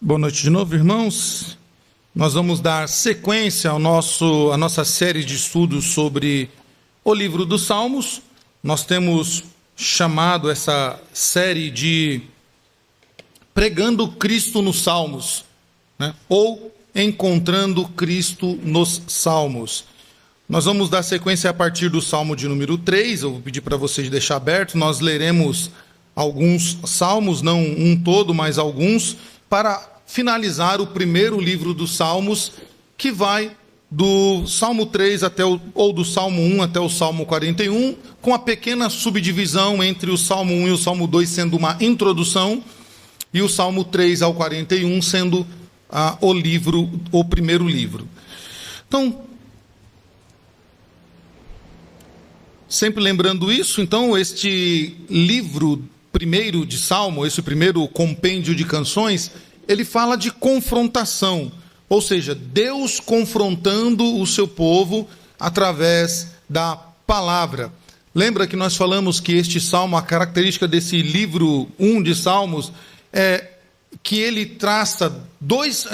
Boa noite de novo, irmãos. Nós vamos dar sequência à nossa série de estudos sobre o livro dos Salmos. Nós temos chamado essa série de Pregando Cristo nos Salmos, né? Ou Encontrando Cristo nos Salmos. Nós vamos dar sequência a partir do Salmo de número 3. Eu vou pedir para vocês deixar aberto. Nós leremos alguns salmos, não um todo, mas alguns, para finalizar o primeiro livro dos Salmos, que vai do Salmo 3 ou do Salmo 1 até o Salmo 41, com a pequena subdivisão entre o Salmo 1 e o Salmo 2 sendo uma introdução, e o Salmo 3 ao 41 sendo o primeiro livro. Então, sempre lembrando isso, então, este livro primeiro de Salmo, esse primeiro compêndio de canções, ele fala de confrontação, ou seja, Deus confrontando o seu povo através da palavra. Lembra que nós falamos que este salmo, a característica desse livro 1 de Salmos, é que ele traça dois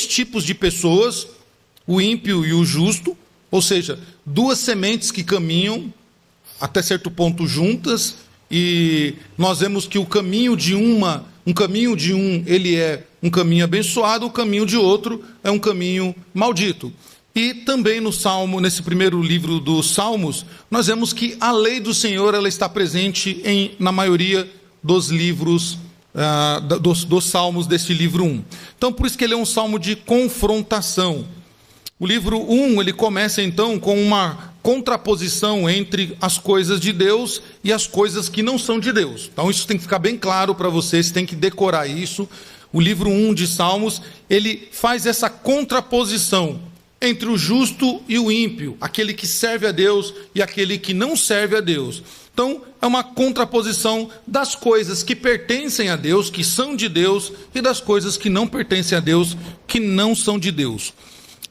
tipos de pessoas, o ímpio e o justo, ou seja, duas sementes que caminham até certo ponto juntas, e nós vemos que o caminho de um ele é um caminho abençoado, o caminho de outro é um caminho maldito. E também no Salmo, nesse primeiro livro dos Salmos, nós vemos que a lei do Senhor ela está presente na maioria dos livros, dos Salmos desse livro 1. Então, por isso que ele é um salmo de confrontação. O livro 1, ele começa então com uma contraposição entre as coisas de Deus e as coisas que não são de Deus. Então isso tem que ficar bem claro para vocês, tem que decorar isso. O livro 1 de Salmos, ele faz essa contraposição entre o justo e o ímpio, aquele que serve a Deus e aquele que não serve a Deus. Então é uma contraposição das coisas que pertencem a Deus, que são de Deus, e das coisas que não pertencem a Deus, que não são de Deus.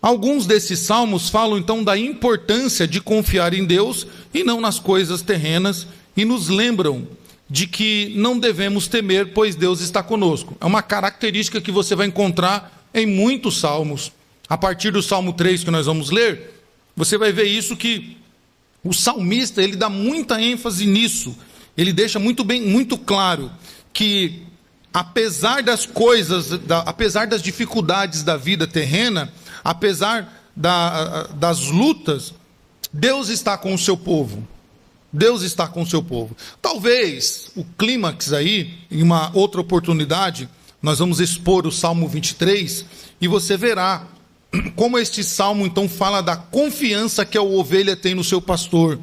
Alguns desses salmos falam então da importância de confiar em Deus e não nas coisas terrenas, e nos lembram de que não devemos temer, pois Deus está conosco. É uma característica que você vai encontrar em muitos salmos. A partir do Salmo 3 que nós vamos ler, você vai ver isso, que o salmista ele dá muita ênfase nisso. Ele deixa muito claro que apesar das apesar das dificuldades da vida terrena, apesar das lutas, Deus está com o seu povo. Deus está com o seu povo. Talvez o clímax aí, em uma outra oportunidade, nós vamos expor o Salmo 23, e você verá como este salmo então fala da confiança que a ovelha tem no seu pastor.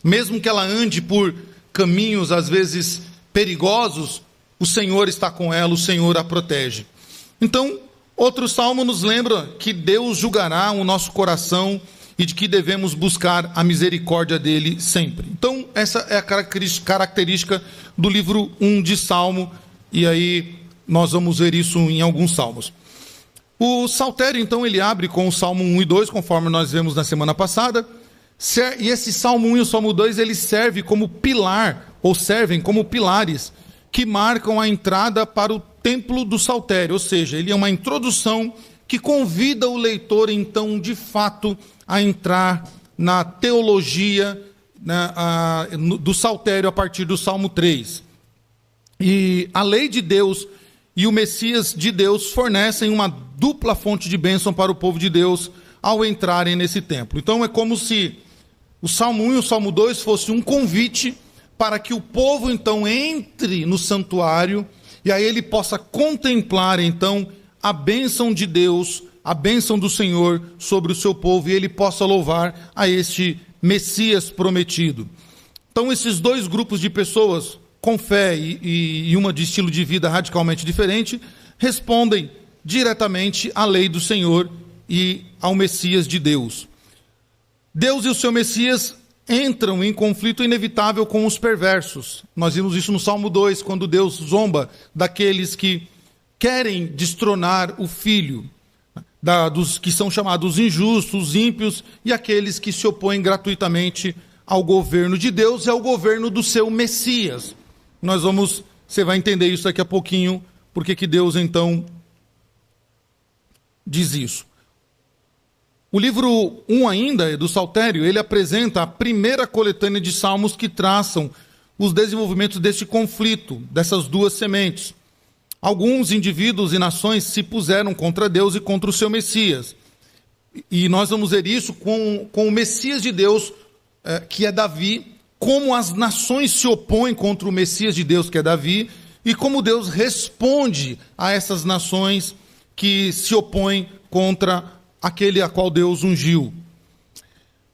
Mesmo que ela ande por caminhos às vezes perigosos, o Senhor está com ela, o Senhor a protege. Então, outro salmo nos lembra que Deus julgará o nosso coração e de que devemos buscar a misericórdia dele sempre. Então, essa é a característica do livro 1 de Salmo, e aí nós vamos ver isso em alguns salmos. O saltério, então, ele abre com o Salmo 1 e 2, conforme nós vemos na semana passada, e esse Salmo 1 e o Salmo 2, eles servem como pilar, ou servem como pilares, que marcam a entrada para o templo do saltério, ou seja, ele é uma introdução que convida o leitor, então, de fato, a entrar na teologia do saltério a partir do Salmo 3. E a lei de Deus e o Messias de Deus fornecem uma dupla fonte de bênção para o povo de Deus ao entrarem nesse templo. Então é como se o Salmo 1 e o Salmo 2 fossem um convite para que o povo, então, entre no santuário, e aí ele possa contemplar, então, a bênção de Deus, a bênção do Senhor sobre o seu povo, e ele possa louvar a este Messias prometido. Então, esses dois grupos de pessoas, com fé e uma de estilo de vida radicalmente diferente, respondem diretamente à lei do Senhor e ao Messias de Deus. Deus e o seu Messias entram em conflito inevitável com os perversos. Nós vimos isso no Salmo 2, quando Deus zomba daqueles que querem destronar o Filho, dos que são chamados injustos, ímpios, e aqueles que se opõem gratuitamente ao governo de Deus e ao governo do seu Messias. Você vai entender isso daqui a pouquinho, porque que Deus, então, diz isso. O livro 1 ainda, do Saltério, ele apresenta a primeira coletânea de salmos que traçam os desenvolvimentos deste conflito, dessas duas sementes. Alguns indivíduos e nações se puseram contra Deus e contra o seu Messias. E nós vamos ver isso com o Messias de Deus, que é Davi, como as nações se opõem contra o Messias de Deus, que é Davi, e como Deus responde a essas nações que se opõem contra aquele a qual Deus ungiu.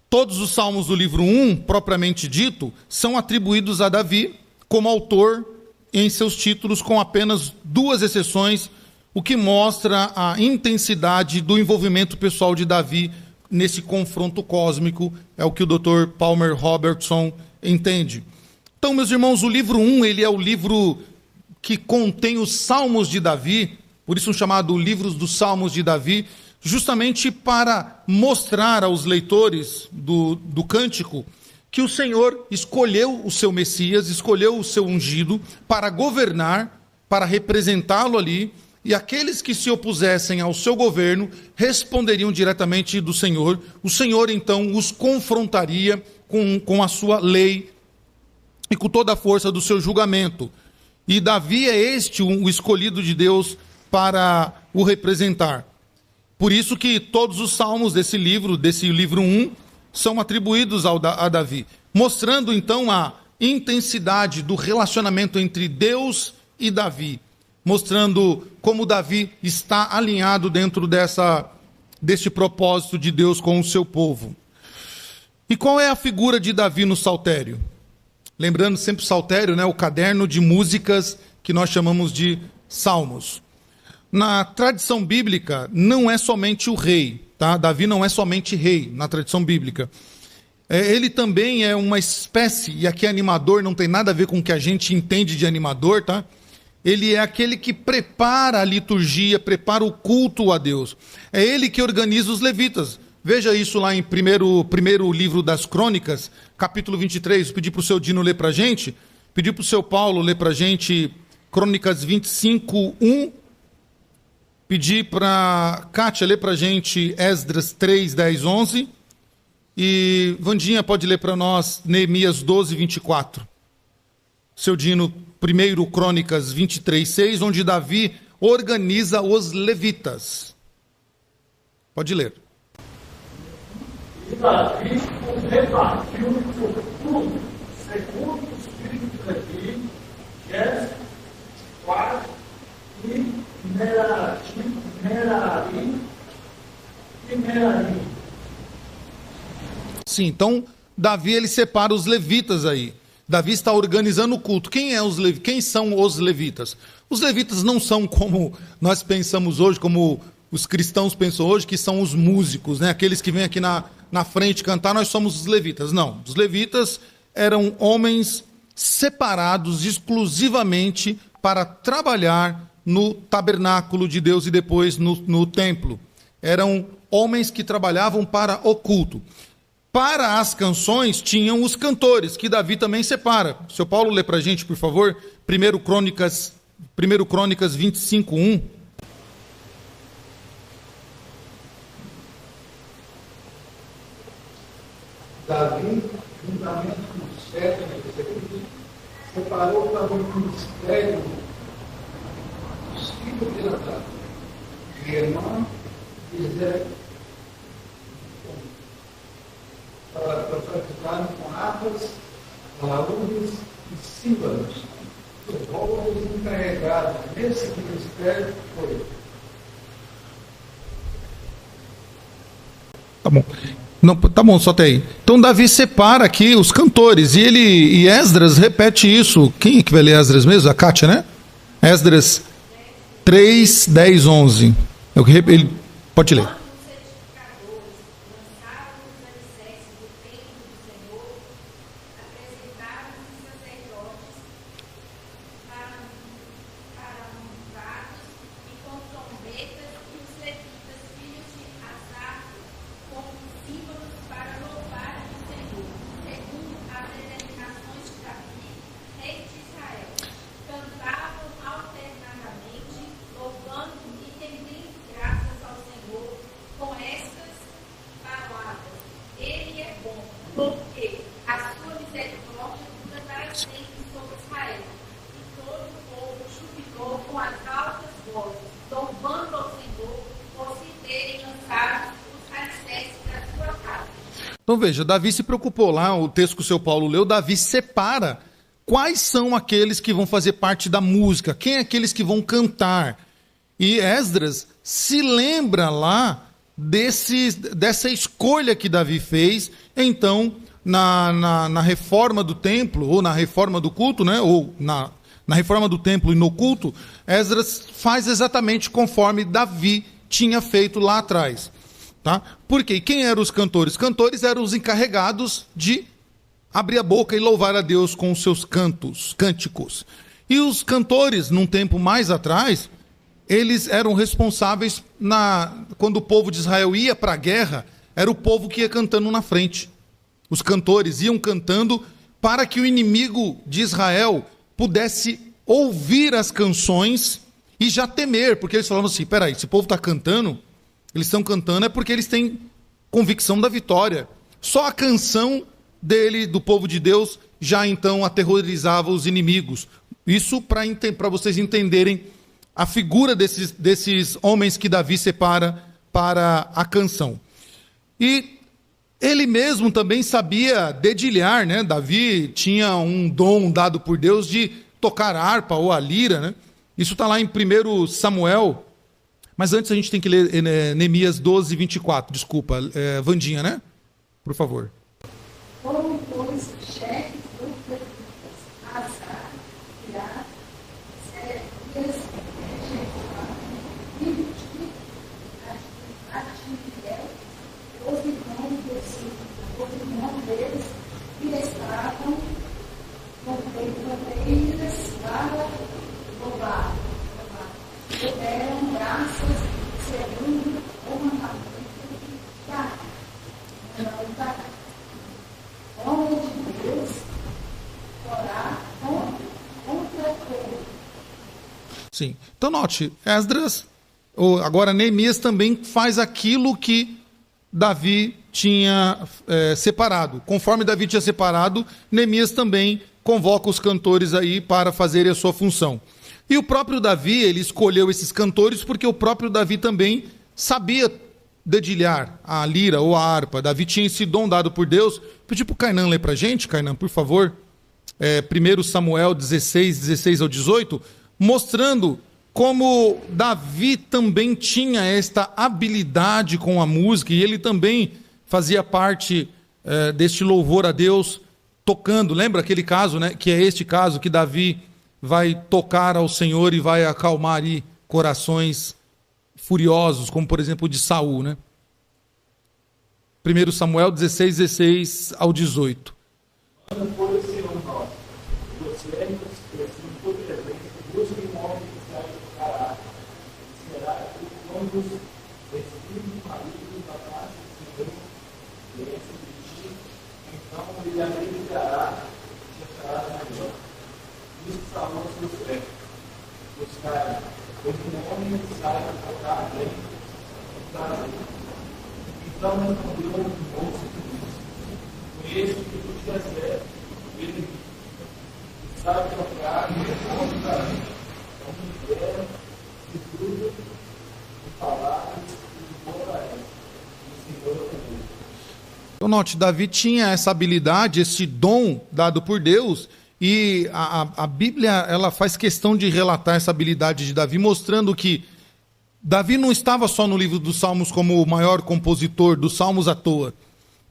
Todos os salmos do livro 1, propriamente dito, são atribuídos a Davi como autor em seus títulos, com apenas 2 exceções, o que mostra a intensidade do envolvimento pessoal de Davi nesse confronto cósmico, é o que o Dr. Palmer Robertson entende. Então, meus irmãos, o livro 1, ele é o livro que contém os salmos de Davi, por isso chamado Livros dos Salmos de Davi, justamente para mostrar aos leitores do cântico que o Senhor escolheu o seu Messias, escolheu o seu ungido para governar, para representá-lo ali, e aqueles que se opusessem ao seu governo responderiam diretamente do Senhor. O Senhor, então, os confrontaria com a sua lei e com toda a força do seu julgamento. E Davi é este o escolhido de Deus para o representar. Por isso que todos os salmos desse livro 1, são atribuídos a Davi, mostrando então a intensidade do relacionamento entre Deus e Davi, mostrando como Davi está alinhado dentro deste propósito de Deus com o seu povo. E qual é a figura de Davi no Saltério? Lembrando sempre o Saltério, né, o caderno de músicas que nós chamamos de salmos. Na tradição bíblica, não é somente o rei, tá? Davi não é somente rei na tradição bíblica. Ele também é uma espécie, e aqui animador não tem nada a ver com o que a gente entende de animador, tá? Ele é aquele que prepara a liturgia, prepara o culto a Deus. É ele que organiza os levitas. Veja isso lá em primeiro livro das Crônicas, capítulo 23. Pedi para o seu Dino ler para a gente, pedi para o seu Paulo ler para a gente Crônicas 25, 1. Pedi para Kátia ler para a gente Esdras 3, 10, 11. E Vandinha pode ler para nós Neemias 12, 24. Seu Dino, 1 Crônicas 23, 6, onde Davi organiza os levitas. Pode ler. E Davi os repartiu por tudo, segundo o espírito de Levi, Jesse, Quatro e Merari. Sim, então Davi ele separa os levitas aí. Davi está organizando o culto. Quem são os levitas? Os levitas não são como nós pensamos hoje, como os cristãos pensam hoje, que são os músicos, né? Aqueles que vêm aqui na frente cantar, nós somos os levitas. Não, os levitas eram homens separados exclusivamente para trabalhar no tabernáculo de Deus e depois no templo. Eram homens que trabalhavam para o culto. Para as canções, tinham os cantores, que Davi também separa. Seu Paulo, lê para a gente, por favor, 1 Crônicas 25, 1. Davi, juntamente com os chefes dos serviços, separou para o ministério dos filhos de Natã, Gemã e Zé, para profetizarem com harpas, alaúdes e símbolos. Os povos encarregados nesse ministério foi. Tá bom. Não, tá bom, só tem aí. Então Davi separa aqui os cantores e Esdras repete isso. Quem é que vai ler Esdras mesmo? A Kátia, né? Esdras 3, 10, 11. Ele pode ler. vozes, louvando ao Senhor, por se terem lançado os alicerces da sua casa. Então veja, Davi se preocupou lá, o texto que o seu Paulo leu, Davi separa quais são aqueles que vão fazer parte da música, quem é aqueles que vão cantar. E Esdras se lembra lá dessa escolha que Davi fez, então, na reforma do templo, ou na reforma do culto, né? Ou na reforma do templo e no culto, Esdras faz exatamente conforme Davi tinha feito lá atrás. Tá? Porque quem eram os cantores? Os cantores eram os encarregados de abrir a boca e louvar a Deus com os seus cânticos. E os cantores, num tempo mais atrás, eles eram responsáveis, quando o povo de Israel ia para a guerra, era o povo que ia cantando na frente. Os cantores iam cantando para que o inimigo de Israel pudesse ouvir as canções e já temer, porque eles falavam assim, peraí, esse povo está cantando, eles estão cantando é porque eles têm convicção da vitória. Só a canção do povo de Deus, já então aterrorizava os inimigos. Isso para vocês entenderem a figura desses homens que Davi separa para a canção. E ele mesmo também sabia dedilhar, né? Davi tinha um dom dado por Deus de tocar a harpa ou a lira, né? Isso está lá em 1 Samuel, mas antes a gente tem que ler Neemias 12, 24, desculpa, Vandinha, né? Por favor. Foram, pois, chefes dos levitas, Asaf, Irá, Zerias, Jefuá, Ibti, Atiel, os irmãos deles, que estavam fronteiras para louvar. Deram graças segundo o mandamento da homem de Deus, orar contra ele. Sim. Então note, Esdras, agora Neemias também faz aquilo que Davi tinha separado. Conforme Davi tinha separado, Neemias também convoca os cantores aí para fazerem a sua função. E o próprio Davi, ele escolheu esses cantores porque o próprio Davi também sabia dedilhar a lira ou a harpa. Davi tinha esse dom dado por Deus. Pedi para o Kainan ler para a gente, Kainan, por favor. 1 Samuel 16, 16 ao 18, mostrando como Davi também tinha esta habilidade com a música, e ele também fazia parte deste louvor a Deus, tocando. Lembra aquele caso, né, que é este caso que Davi vai tocar ao Senhor e vai acalmar ali corações furiosos, como por exemplo o de Saul, né? 1 Samuel 16, 16 ao 18. Quando for o Senhor nosso, você é expressão por presente, busque um homem que sai do caráter. Será que quando os espíritos malignos da face do Senhor viessem de ti, então ele aliviará e te fará melhor. Isso salva os seus pés. Buscar, pois um homem que sai a tocar bem, está ali. Então respondeu o moço que disse: conheço que tu te és ele sabe tocar e responde para mim. Como mulher, de tudo, de palavras e de boa é. O Senhor é Deus. Então note, Davi tinha essa habilidade, esse dom dado por Deus, e a Bíblia ela faz questão de relatar essa habilidade de Davi, mostrando que Davi não estava só no livro dos Salmos como o maior compositor dos Salmos à toa.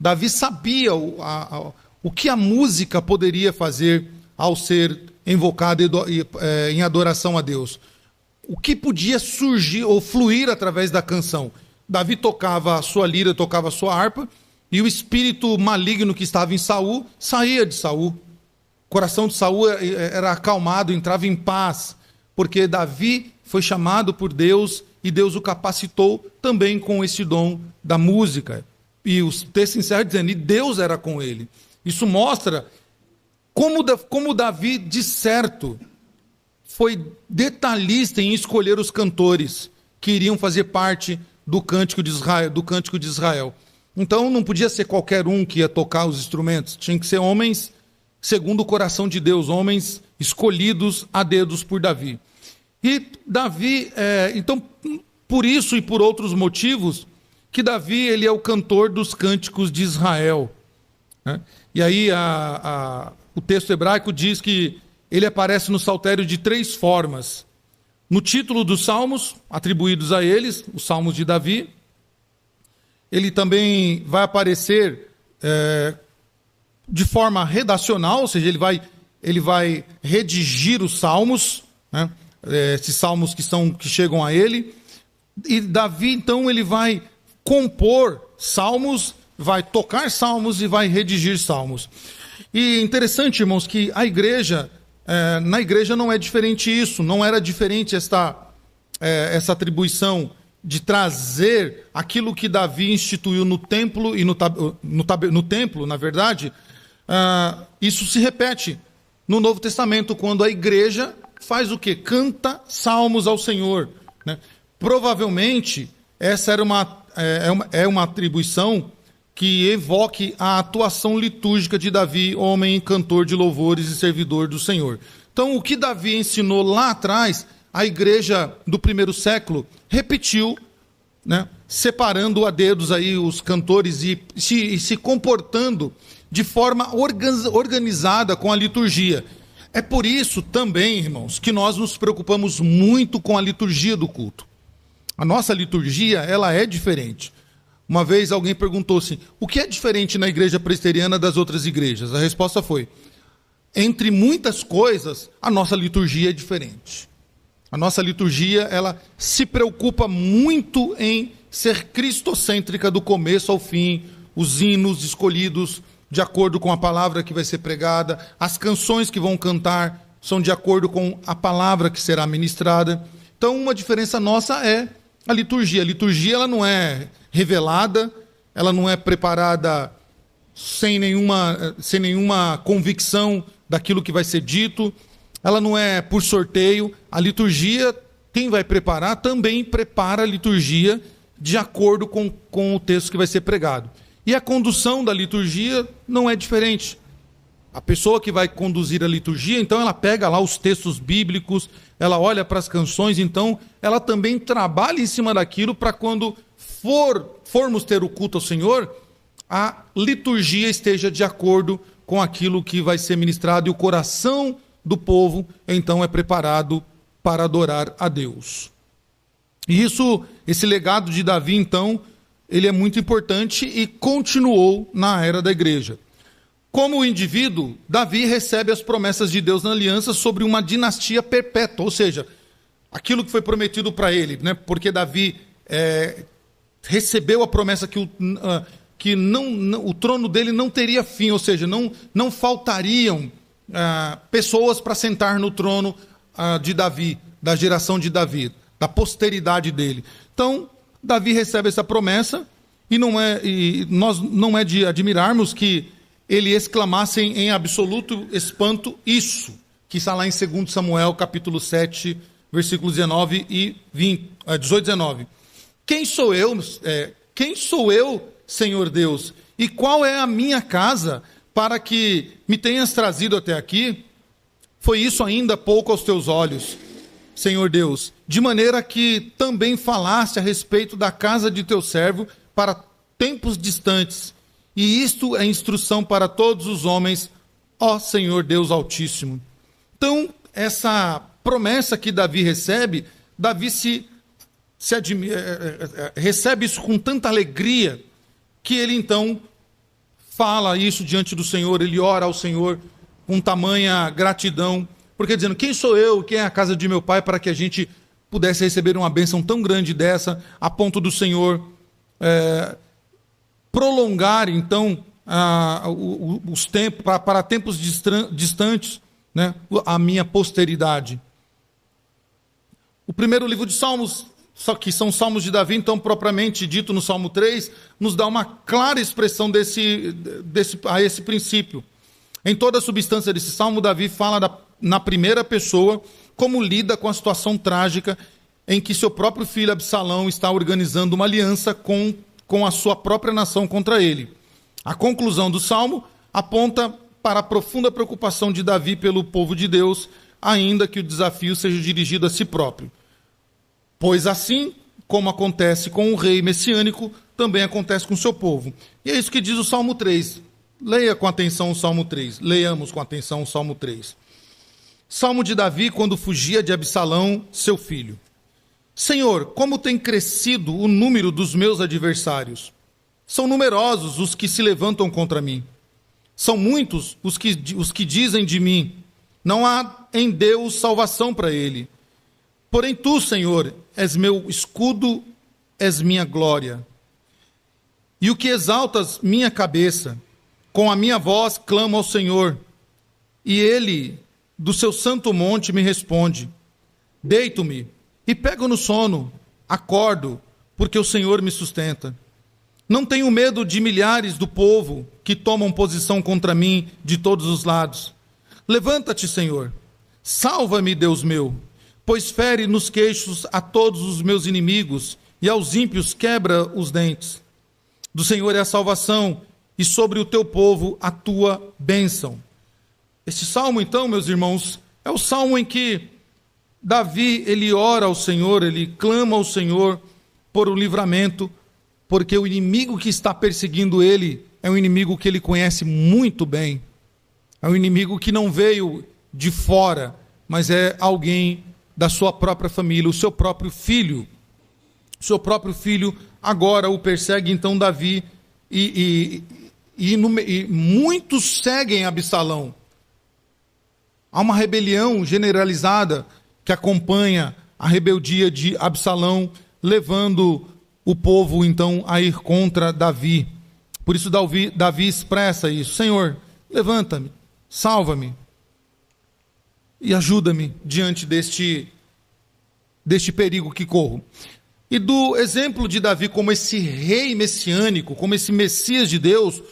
Davi sabia o que a música poderia fazer ao ser invocada em adoração a Deus. O que podia surgir ou fluir através da canção. Davi tocava a sua lira, tocava a sua harpa, e o espírito maligno que estava em Saul saía de Saul. O coração de Saul era acalmado, entrava em paz, porque Davi foi chamado por Deus e Deus o capacitou também com esse dom da música. E o texto encerra dizendo, e Deus era com ele. Isso mostra como Davi, de certo, foi detalhista em escolher os cantores que iriam fazer parte do cântico de Israel. Então não podia ser qualquer um que ia tocar os instrumentos, tinha que ser homens segundo o coração de Deus, homens escolhidos a dedos por Davi. E Davi, então, por isso e por outros motivos, que Davi ele é o cantor dos cânticos de Israel, né? E aí o texto hebraico diz que ele aparece no saltério de 3 formas. No título dos salmos, atribuídos a eles, os salmos de Davi. Ele também vai aparecer de forma redacional, ou seja, ele vai redigir os salmos, né? Esses salmos que chegam a ele. E Davi, então, ele vai compor salmos, vai tocar salmos e vai redigir salmos. E interessante, irmãos, que a igreja, na igreja não é diferente isso, não era diferente essa atribuição de trazer aquilo que Davi instituiu no templo e no templo, na verdade. Isso se repete no Novo Testamento, quando a igreja faz o quê? Canta salmos ao Senhor, né? Provavelmente, essa era uma atribuição que evoque a atuação litúrgica de Davi, homem, cantor de louvores e servidor do Senhor. Então, o que Davi ensinou lá atrás, a igreja do primeiro século repetiu, né, separando a dedos aí os cantores e se comportando de forma organizada com a liturgia. É por isso também, irmãos, que nós nos preocupamos muito com a liturgia do culto. A nossa liturgia, ela é diferente. Uma vez alguém perguntou assim, o que é diferente na igreja presbiteriana das outras igrejas? A resposta foi, entre muitas coisas, a nossa liturgia é diferente. A nossa liturgia, ela se preocupa muito em ser cristocêntrica do começo ao fim, os hinos escolhidos de acordo com a palavra que vai ser pregada, as canções que vão cantar são de acordo com a palavra que será ministrada. Então, uma diferença nossa é a liturgia. A liturgia, ela não é revelada, ela não é preparada sem nenhuma convicção daquilo que vai ser dito, ela não é por sorteio. A liturgia, quem vai preparar, também prepara a liturgia de acordo com o texto que vai ser pregado. E a condução da liturgia não é diferente. A pessoa que vai conduzir a liturgia, então ela pega lá os textos bíblicos, ela olha para as canções, então ela também trabalha em cima daquilo para quando formos ter o culto ao Senhor, a liturgia esteja de acordo com aquilo que vai ser ministrado e o coração do povo, então, é preparado para adorar a Deus. E esse legado de Davi, então, ele é muito importante e continuou na era da igreja. Como indivíduo, Davi recebe as promessas de Deus na aliança sobre uma dinastia perpétua, ou seja, aquilo que foi prometido para ele, né? Porque Davi recebeu a promessa que o trono dele não teria fim, ou seja, não faltariam pessoas para sentar no trono de Davi, da geração de Davi, da posteridade dele. Então, Davi recebe essa promessa e não é de admirarmos que ele exclamasse em absoluto espanto isso, que está lá em 2 Samuel, capítulo 7, versículos 19 e 18 e 19. Quem sou eu, Senhor Deus, e qual é a minha casa para que me tenhas trazido até aqui? Foi isso ainda pouco aos teus olhos, Senhor Deus, de maneira que também falaste a respeito da casa de teu servo para tempos distantes, e isto é instrução para todos os homens, ó Senhor Deus Altíssimo. Então, essa promessa que Davi recebe, Davi recebe isso com tanta alegria, que ele então fala isso diante do Senhor, ele ora ao Senhor com tamanha gratidão, porque dizendo, quem sou eu, quem é a casa de meu pai, para que a gente pudesse receber uma bênção tão grande dessa, a ponto do Senhor prolongar, então, os tempos, para tempos distantes, né, a minha posteridade. O primeiro livro de Salmos, só que são Salmos de Davi, então, propriamente dito no Salmo 3, nos dá uma clara expressão a esse princípio. Em toda a substância desse Salmo, Davi fala na primeira pessoa, como lida com a situação trágica em que seu próprio filho Absalão está organizando uma aliança com a sua própria nação contra ele. A conclusão do Salmo aponta para a profunda preocupação de Davi pelo povo de Deus, ainda que o desafio seja dirigido a si próprio. Pois assim como acontece com o rei messiânico, também acontece com o seu povo. E é isso que diz o Salmo 3. Leia com atenção o Salmo 3. Leiamos com atenção o Salmo 3. Salmo de Davi, quando fugia de Absalão, seu filho. Senhor, como tem crescido o número dos meus adversários. São numerosos os que se levantam contra mim. São muitos os que dizem de mim, não há em Deus salvação para ele. Porém tu, Senhor, és meu escudo, és minha glória. E o que exaltas minha cabeça, com a minha voz clamo ao Senhor, e ele, do seu santo monte, me responde. Deito-me e pego no sono, acordo, porque o Senhor me sustenta. Não tenho medo de milhares do povo que tomam posição contra mim de todos os lados. Levanta-te, Senhor, salva-me, Deus meu, pois fere nos queixos a todos os meus inimigos e aos ímpios quebra os dentes. Do Senhor é a salvação e sobre o teu povo a tua bênção. Este salmo, então, meus irmãos, é o salmo em que Davi, ele ora ao Senhor, ele clama ao Senhor por um livramento, porque o inimigo que está perseguindo ele é um inimigo que ele conhece muito bem. É um inimigo que não veio de fora, mas é alguém da sua própria família, o seu próprio filho. O seu próprio filho agora o persegue, então, Davi, e muitos seguem Absalão. Há uma rebelião generalizada que acompanha a rebeldia de Absalão, levando o povo, então, a ir contra Davi. Por isso Davi expressa isso. Senhor, levanta-me, salva-me e ajuda-me diante deste perigo que corro. E do exemplo de Davi como esse rei messiânico, como esse Messias de Deus,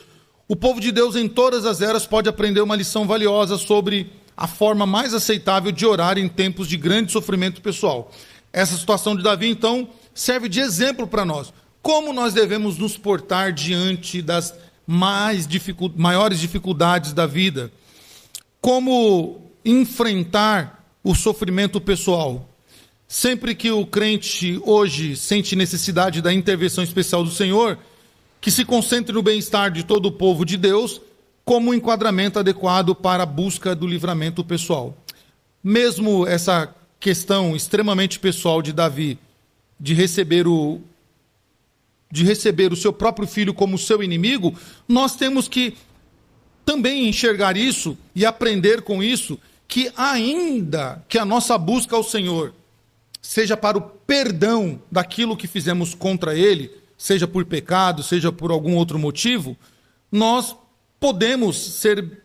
o povo de Deus em todas as eras pode aprender uma lição valiosa sobre a forma mais aceitável de orar em tempos de grande sofrimento pessoal. Essa situação de Davi, então, serve de exemplo para nós. Como nós devemos nos portar diante das maiores dificuldades da vida? Como enfrentar o sofrimento pessoal? Sempre que o crente hoje sente necessidade da intervenção especial do Senhor, que se concentre no bem-estar de todo o povo de Deus, como um enquadramento adequado para a busca do livramento pessoal. Mesmo essa questão extremamente pessoal de Davi, de receber o seu próprio filho como seu inimigo, nós temos que também enxergar isso e aprender com isso, que ainda que a nossa busca ao Senhor seja para o perdão daquilo que fizemos contra ele, seja por pecado, seja por algum outro motivo, nós podemos ser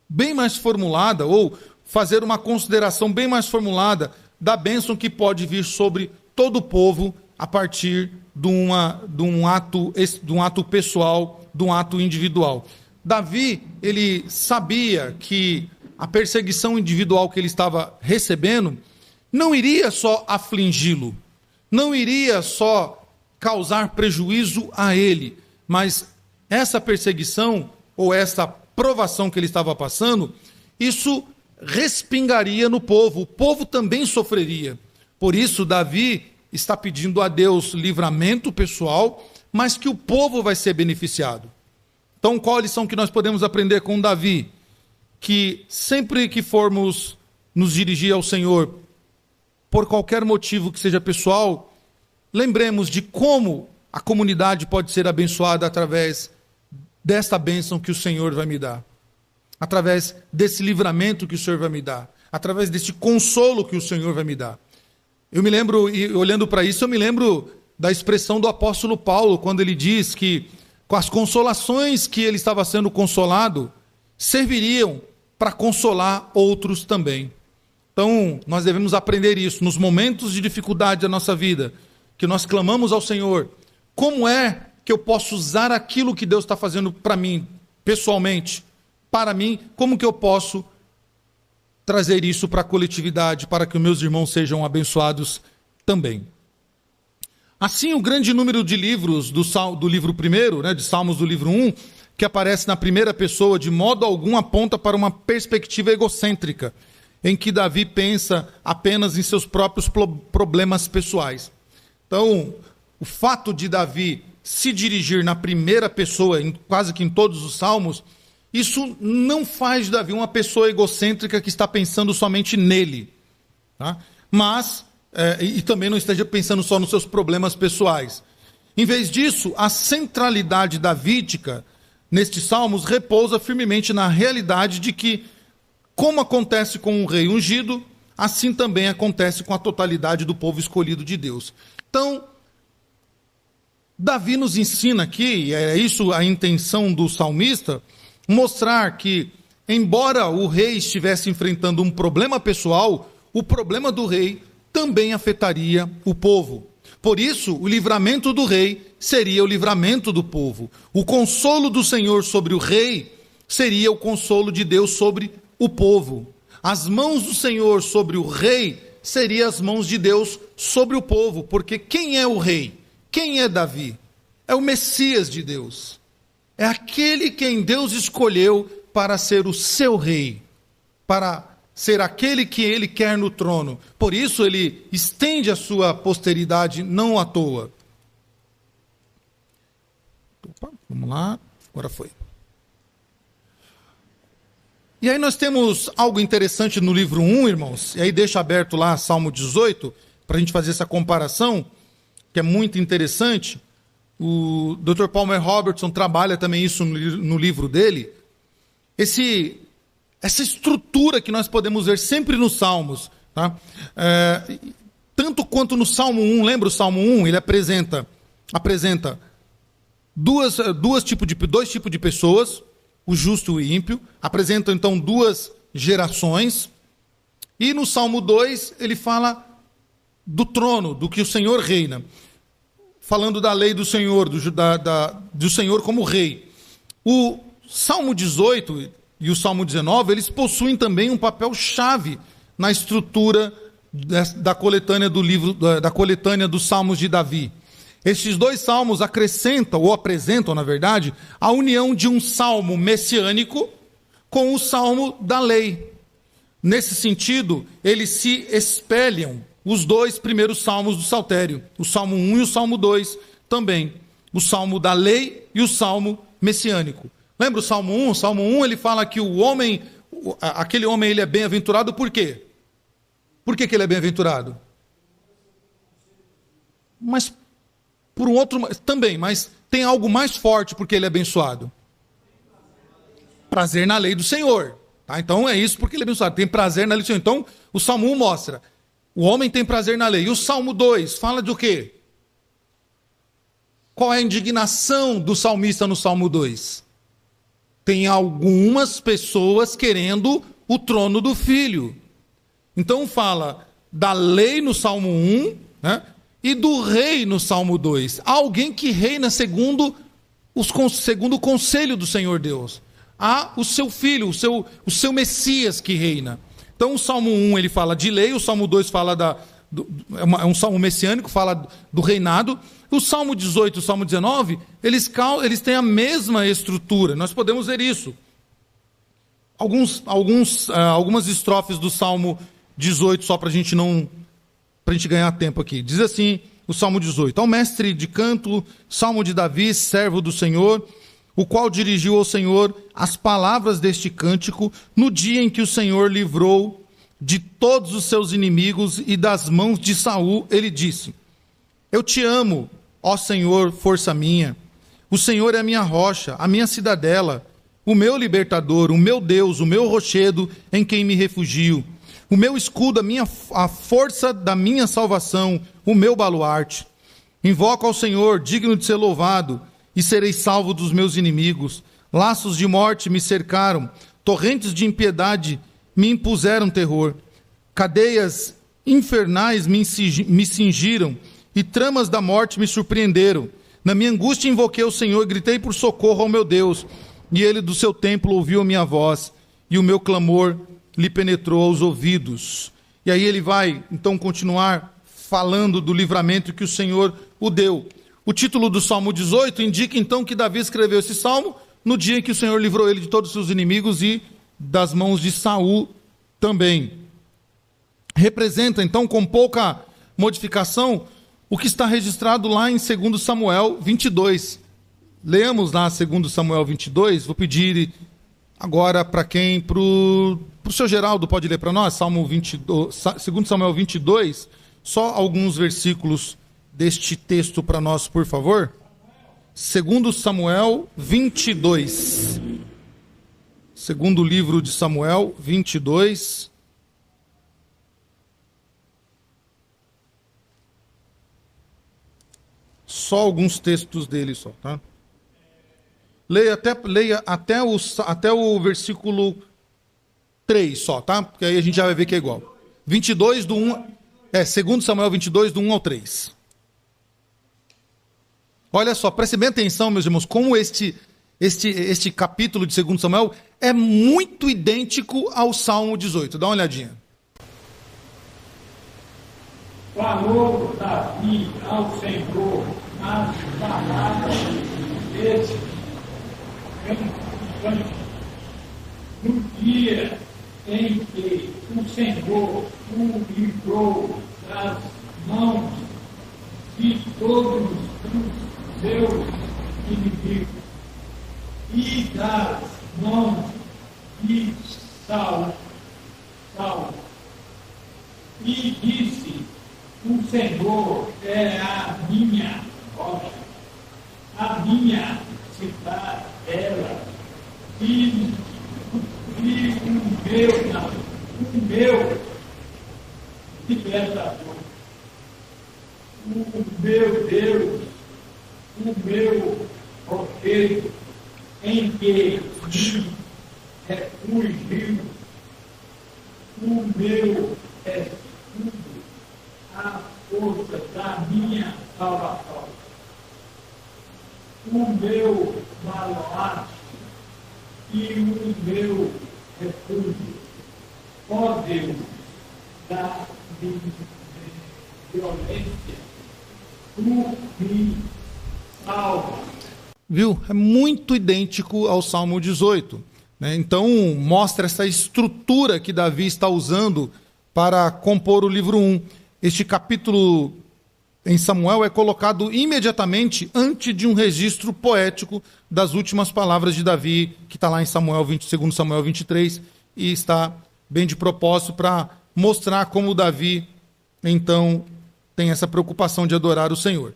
bem mais formulada ou fazer uma consideração bem mais formulada da bênção que pode vir sobre todo o povo a partir de um ato pessoal, de um ato individual. Davi, ele sabia que a perseguição individual que ele estava recebendo não iria só afligi-lo, não iria só causar prejuízo a ele, mas essa perseguição ou essa provação que ele estava passando, isso respingaria no povo, o povo também sofreria. Por isso, Davi está pedindo a Deus livramento pessoal, mas que o povo vai ser beneficiado. Então, qual a lição que nós podemos aprender com Davi? Que sempre que formos nos dirigir ao Senhor, por qualquer motivo que seja pessoal, lembremos de como a comunidade pode ser abençoada através desta bênção que o Senhor vai me dar, através desse livramento que o Senhor vai me dar, através desse consolo que o Senhor vai me dar. Eu me lembro, e olhando para isso, eu me lembro da expressão do apóstolo Paulo, quando ele diz que com as consolações que ele estava sendo consolado, serviriam para consolar outros também. Então, nós devemos aprender isso, nos momentos de dificuldade da nossa vida, que nós clamamos ao Senhor, como é que eu posso usar aquilo que Deus está fazendo para mim, pessoalmente, para mim, como que eu posso trazer isso para a coletividade, para que os meus irmãos sejam abençoados também. Assim, o grande número de livros do livro 1, de Salmos do livro 1, que aparece na primeira pessoa, de modo algum aponta para uma perspectiva egocêntrica. em que Davi pensa apenas em seus próprios problemas pessoais. Então, o fato de Davi se dirigir na primeira pessoa, quase que em todos os salmos, isso não faz de Davi uma pessoa egocêntrica que está pensando somente nele, tá? Mas, e também não esteja pensando só nos seus problemas pessoais. Em vez disso, a centralidade davídica nestes salmos repousa firmemente na realidade de que, como acontece com um rei ungido, assim também acontece com a totalidade do povo escolhido de Deus. Então, Davi nos ensina aqui, e é isso a intenção do salmista, mostrar que, embora o rei estivesse enfrentando um problema pessoal, o problema do rei também afetaria o povo. Por isso, o livramento do rei seria o livramento do povo. O consolo do Senhor sobre o rei seria o consolo de Deus sobre o povo. As mãos do Senhor sobre o rei seriam as mãos de Deus sobre o povo. Porque quem é o rei? Quem é Davi? É o Messias de Deus. É aquele quem Deus escolheu para ser o seu rei, para ser aquele que ele quer no trono. Por isso ele estende a sua posteridade não à toa. Opa, vamos lá, agora foi. E aí nós temos algo interessante no livro 1, irmãos, e aí deixa aberto lá Salmo 18, para a gente fazer essa comparação, que é muito interessante. O Dr. Palmer Robertson trabalha também isso no livro dele. Essa estrutura que nós podemos ver sempre nos Salmos, tá? Tanto quanto no Salmo 1, lembra o Salmo 1? Ele apresenta dois tipos de pessoas, o justo e o ímpio, apresenta então duas gerações, e no Salmo 2 ele fala do trono, do que o Senhor reina, falando da lei do Senhor, do Senhor como rei. O Salmo 18 e o Salmo 19, eles possuem também um papel chave na estrutura da coletânea da coletânea dos Salmos de Davi. Estes dois salmos acrescentam, ou apresentam, na verdade, a união de um salmo messiânico com o salmo da lei. Nesse sentido, eles se espelham, os dois primeiros salmos do Saltério, o Salmo 1 e o Salmo 2 também, o salmo da lei e o salmo messiânico. Lembra o Salmo 1? O Salmo 1 ele fala que aquele homem ele é bem-aventurado por quê? Por que ele é bem-aventurado? Mas por um outro também, mas tem algo mais forte porque ele é abençoado. Prazer na lei do Senhor. Tá? Então é isso porque ele é abençoado. Tem prazer na lei do Senhor. Então o Salmo 1 mostra, o homem tem prazer na lei. E o Salmo 2 fala do quê? Qual é a indignação do salmista no Salmo 2? Tem algumas pessoas querendo o trono do filho. Então fala da lei no Salmo 1, né? E do rei no Salmo 2. Há alguém que reina segundo o conselho do Senhor Deus. Há o seu filho, o seu Messias que reina. Então o Salmo 1 ele fala de lei, o Salmo 2 fala é um salmo messiânico, fala do reinado. O Salmo 18 e o Salmo 19, eles têm a mesma estrutura. Nós podemos ver isso. Algumas estrofes do Salmo 18, só para a gente ganhar tempo aqui. Diz assim o Salmo 18. Ao mestre de canto, Salmo de Davi, servo do Senhor, o qual dirigiu ao Senhor as palavras deste cântico no dia em que o Senhor livrou de todos os seus inimigos e das mãos de Saul, ele disse: Eu te amo, ó Senhor, força minha. O Senhor é a minha rocha, a minha cidadela, o meu libertador, o meu Deus, o meu rochedo em quem me refugio. O meu escudo, a força da minha salvação, o meu baluarte. Invoco ao Senhor, digno de ser louvado, e serei salvo dos meus inimigos. Laços de morte me cercaram, torrentes de impiedade me impuseram terror. Cadeias infernais me cingiram, e tramas da morte me surpreenderam. Na minha angústia invoquei o Senhor, gritei por socorro ao meu Deus, e ele do seu templo ouviu a minha voz, e o meu clamor lhe penetrou aos ouvidos. E aí ele vai, então, continuar falando do livramento que o Senhor o deu. O título do Salmo 18 indica, então, que Davi escreveu esse salmo no dia em que o Senhor livrou ele de todos os seus inimigos e das mãos de Saul também. representa, então, com pouca modificação, o que está registrado lá em 2 Samuel 22. Leamos lá 2 Samuel 22, vou pedir agora para quem, para o seu Geraldo, pode ler para nós, 2 Samuel 22, só alguns versículos deste texto para nós, por favor. 2 Samuel 22. Segundo livro de Samuel 22. Só alguns textos dele só, tá? Leia até o versículo 3 só, tá? Porque aí a gente já vai ver que é igual. 22 do 1, 2 Samuel 22 do 1 ao 3. Olha só, prestem bem atenção, meus irmãos, como este capítulo de 2 Samuel é muito idêntico ao Salmo 18. Dá uma olhadinha. Falou Davi ao Senhor as palavras deste cântico. No dia em que o Senhor o livrou das mãos de todos os seus inimigos e das mãos de Saul. E disse: o Senhor é a minha rocha, a minha cidadela, e o meu libertador, o meu Deus, o meu rochedo, em que me refugiu, o meu escudo, a força da minha salvação, o meu baluarte e o meu refúgio. Ó Deus, da violência, tu me salva. Viu? É muito idêntico ao Salmo 18. Né? Então, mostra essa estrutura que Davi está usando para compor o livro 1. Este capítulo em Samuel é colocado imediatamente antes de um registro poético das últimas palavras de Davi, que está lá em 2 Samuel 23, e está bem de propósito para mostrar como Davi, então, tem essa preocupação de adorar o Senhor.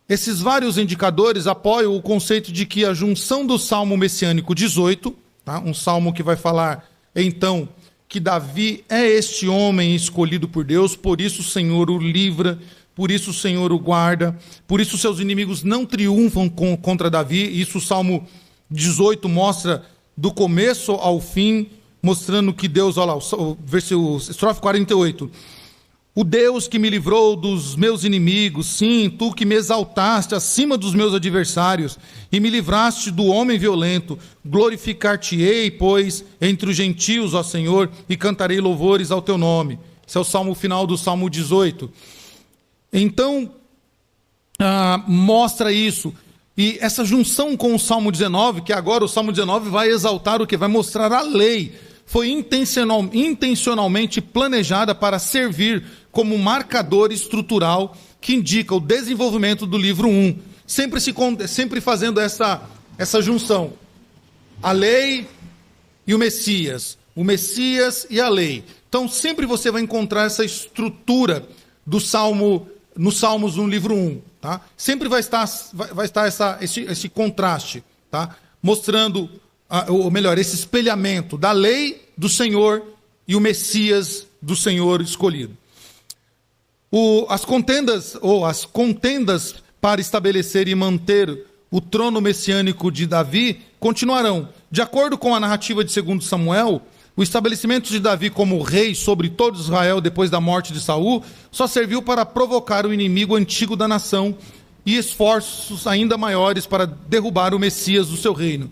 Esses vários indicadores apoiam o conceito de que a junção do Salmo Messiânico 18, tá? Um salmo que vai falar, então, que Davi é este homem escolhido por Deus, por isso o Senhor o livra, por isso o Senhor o guarda, por isso seus inimigos não triunfam contra Davi. Isso o Salmo 18 mostra do começo ao fim, mostrando que Deus, olha lá, o estrofe 48, o Deus que me livrou dos meus inimigos, sim, tu que me exaltaste acima dos meus adversários e me livraste do homem violento, glorificar-te-ei, pois, entre os gentios, ó Senhor, e cantarei louvores ao teu nome. Esse é o salmo final do Salmo 18. Então, mostra isso. E essa junção com o Salmo 19, que agora o Salmo 19 vai exaltar o quê? Vai mostrar a lei. Foi intencionalmente planejada para servir como marcador estrutural que indica o desenvolvimento do livro 1. Sempre fazendo essa junção. A lei e o Messias e a lei. Então sempre você vai encontrar essa estrutura do Salmo, nos Salmos no livro 1. Tá? Sempre vai estar esse contraste, tá? Mostrando, ou melhor, esse espelhamento da lei do Senhor e o Messias do Senhor escolhido. As contendas para estabelecer e manter o trono messiânico de Davi continuarão. De acordo com a narrativa de 2 Samuel, o estabelecimento de Davi como rei sobre todo Israel depois da morte de Saul só serviu para provocar o inimigo antigo da nação e esforços ainda maiores para derrubar o Messias do seu reino.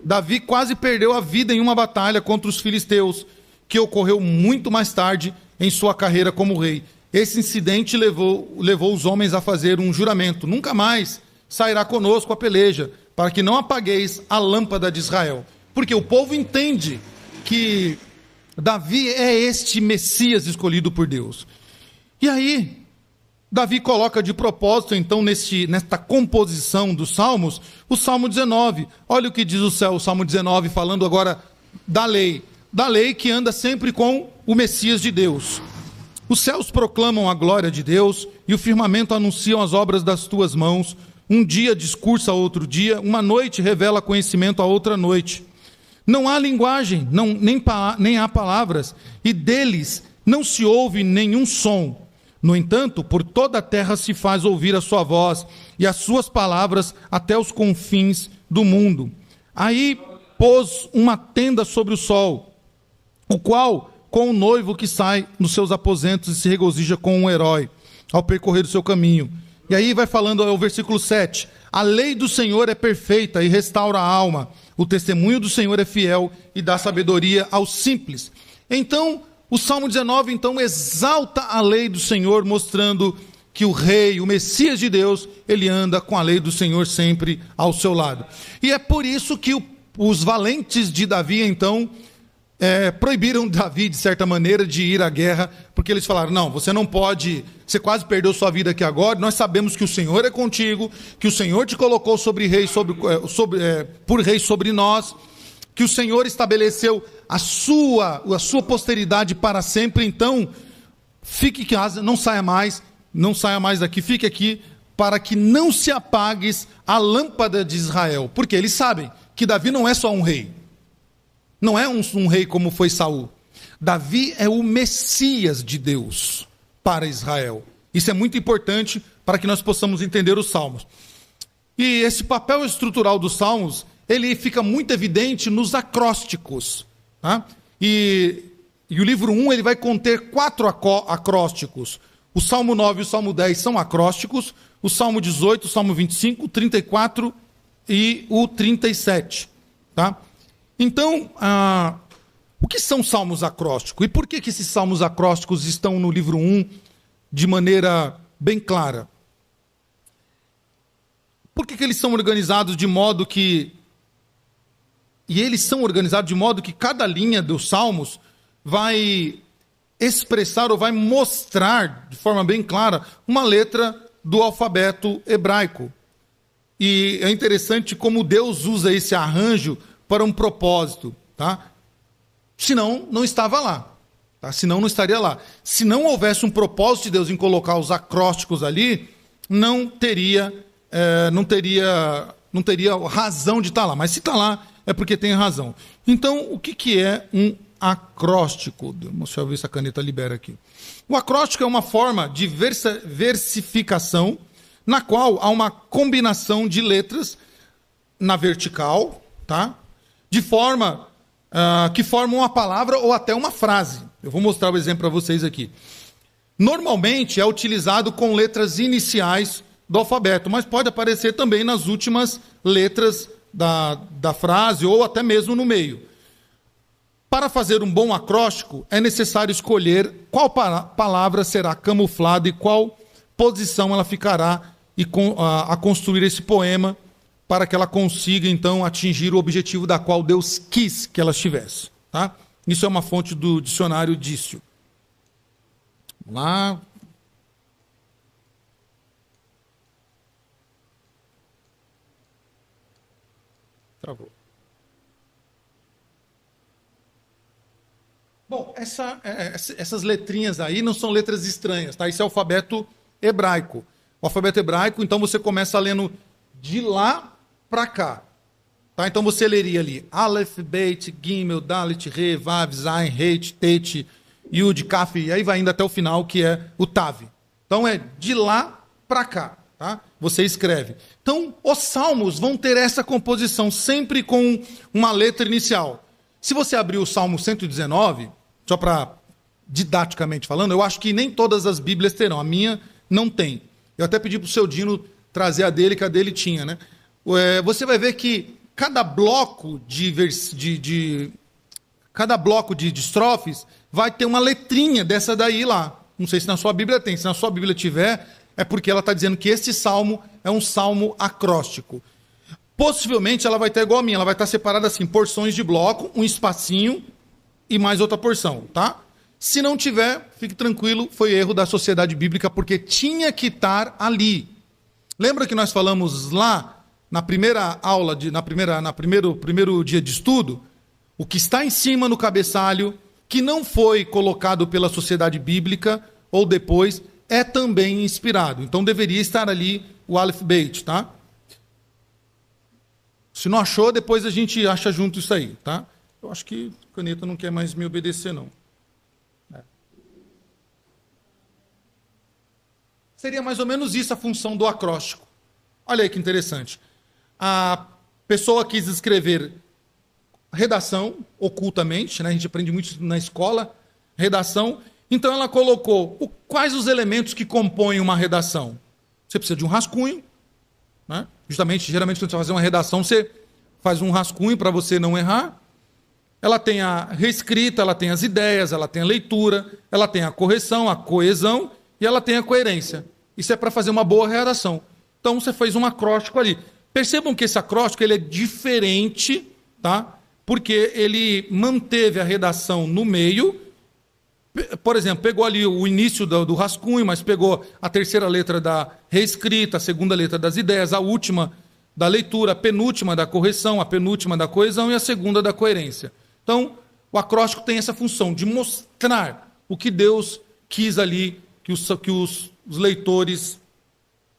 Davi quase perdeu a vida em uma batalha contra os filisteus, que ocorreu muito mais tarde em sua carreira como rei. Esse incidente levou os homens a fazer um juramento: nunca mais sairá conosco a peleja, para que não apagueis a lâmpada de Israel. Porque o povo entende que Davi é este Messias escolhido por Deus. E aí, Davi coloca de propósito, então, nesta composição dos Salmos, o Salmo 19. Olha o que diz o Salmo 19, falando agora da lei que anda sempre com o Messias de Deus. Os céus proclamam a glória de Deus, e o firmamento anunciam as obras das tuas mãos. Um dia discursa a outro dia, uma noite revela conhecimento a outra noite. Não há linguagem, nem há palavras, e deles não se ouve nenhum som. No entanto, por toda a terra se faz ouvir a sua voz, e as suas palavras até os confins do mundo. Aí pôs uma tenda sobre o sol, o qual, com o noivo que sai nos seus aposentos e se regozija com um herói, ao percorrer o seu caminho. E aí vai falando o versículo 7. A lei do Senhor é perfeita e restaura a alma. O testemunho do Senhor é fiel e dá sabedoria aos simples. Então, o Salmo 19, então, exalta a lei do Senhor, mostrando que o rei, o Messias de Deus, ele anda com a lei do Senhor sempre ao seu lado. E é por isso que os valentes de Davi, então, proibiram Davi, de certa maneira, de ir à guerra, porque eles falaram, não, você não pode, você quase perdeu sua vida aqui agora, nós sabemos que o Senhor é contigo, que o Senhor te colocou por rei sobre nós, que o Senhor estabeleceu a sua posteridade para sempre, então, fique em casa, não saia mais daqui, fique aqui, para que não se apagues a lâmpada de Israel, porque eles sabem que Davi não é só um rei, não é um rei como foi Saul. Davi é o Messias de Deus para Israel. Isso é muito importante para que nós possamos entender os Salmos. E esse papel estrutural dos Salmos, ele fica muito evidente nos acrósticos. Tá? E o livro 1 ele vai conter 4 acrósticos. O Salmo 9 e o Salmo 10 são acrósticos. O Salmo 18, o Salmo 25, o 34 e o 37. Tá? Então, o que são salmos acrósticos? E por que esses salmos acrósticos estão no livro 1 de maneira bem clara? Por que eles são organizados de modo que... E eles são organizados de modo que cada linha dos salmos vai expressar ou vai mostrar de forma bem clara uma letra do alfabeto hebraico. E é interessante como Deus usa esse arranjo para um propósito, tá? Senão, não estava lá, tá? Senão, não estaria lá. Se não houvesse um propósito de Deus em colocar os acrósticos ali, não teria razão de estar lá. Mas se está lá, é porque tem razão. Então, o que é um acróstico? Deixa eu ver se a caneta libera aqui. O acróstico é uma forma de versificação, na qual há uma combinação de letras na vertical, tá? De forma que formam uma palavra ou até uma frase. Eu vou mostrar o exemplo para vocês aqui. Normalmente é utilizado com letras iniciais do alfabeto, mas pode aparecer também nas últimas letras da frase ou até mesmo no meio. Para fazer um bom acróstico, é necessário escolher qual palavra será camuflada e qual posição ela ficará a construir esse poema, para que ela consiga, então, atingir o objetivo da qual Deus quis que ela estivesse. Tá? Isso é uma fonte do dicionário Dício. Vamos lá. Travou. Bom, essas letrinhas aí não são letras estranhas, tá? Isso é o alfabeto hebraico. O alfabeto hebraico, então, você começa lendo de lá para cá. Tá? Então você leria ali Aleph, Beit, Gimel, Dalet, Re, Vav, Zain, Heit, Tet, Yud, Kaf, e aí vai indo até o final, que é o Tav. Então é de lá para cá. Tá? Você escreve. Então os salmos vão ter essa composição, sempre com uma letra inicial. Se você abrir o Salmo 119, só para didaticamente falando, eu acho que nem todas as Bíblias terão. A minha não tem. Eu até pedi para o seu Dino trazer a dele, que a dele tinha, né? Você vai ver que cada bloco de estrofes vai ter uma letrinha dessa daí lá. Não sei se na sua Bíblia tem. Se na sua Bíblia tiver, é porque ela está dizendo que este salmo é um salmo acróstico. Possivelmente ela vai estar igual a minha. Ela vai estar separada assim, porções de bloco, um espacinho e mais outra porção, tá? Se não tiver, fique tranquilo, foi erro da sociedade bíblica, porque tinha que estar ali. Lembra que nós falamos lá, na primeira aula, primeiro dia de estudo, o que está em cima no cabeçalho, que não foi colocado pela sociedade bíblica, ou depois, é também inspirado. Então deveria estar ali o Aleph Beit, tá? Se não achou, depois a gente acha junto isso aí, tá? Eu acho que a caneta não quer mais me obedecer, não. Seria mais ou menos isso a função do acróstico. Olha aí que interessante. A pessoa quis escrever redação, ocultamente, né? A gente aprende muito na escola, redação. Então ela colocou quais os elementos que compõem uma redação. Você precisa de um rascunho, né? Justamente, geralmente, quando você vai fazer uma redação, você faz um rascunho para você não errar. Ela tem a reescrita, ela tem as ideias, ela tem a leitura, ela tem a correção, a coesão e ela tem a coerência. Isso é para fazer uma boa redação. Então você fez um acróstico ali. Percebam que esse acróstico ele é diferente, tá? Porque ele manteve a redação no meio. Por exemplo, pegou ali o início do rascunho, mas pegou a terceira letra da reescrita, a segunda letra das ideias, a última da leitura, a penúltima da correção, a penúltima da coesão e a segunda da coerência. Então, o acróstico tem essa função de mostrar o que Deus quis ali que os leitores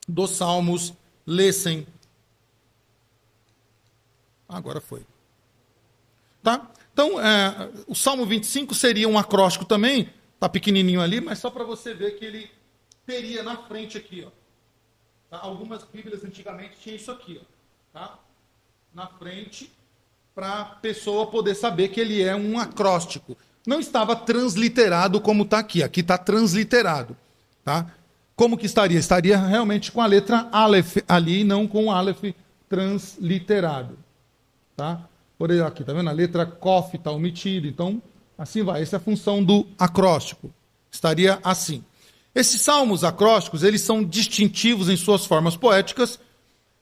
dos Salmos lessem. Agora foi. Tá? Então, o Salmo 25 seria um acróstico também, está pequenininho ali, mas só para você ver que ele teria na frente aqui. Ó, tá? Algumas Bíblias antigamente tinham isso aqui, ó, tá? Na frente, para a pessoa poder saber que ele é um acróstico. Não estava transliterado como está aqui. Aqui está transliterado. Tá? Como que estaria? Estaria realmente com a letra Aleph ali, não com o Aleph transliterado. Tá? Por exemplo, aqui, tá vendo? A letra Kof está omitida. Então, assim vai. Essa é a função do acróstico. Estaria assim. Esses salmos acrósticos, eles são distintivos em suas formas poéticas,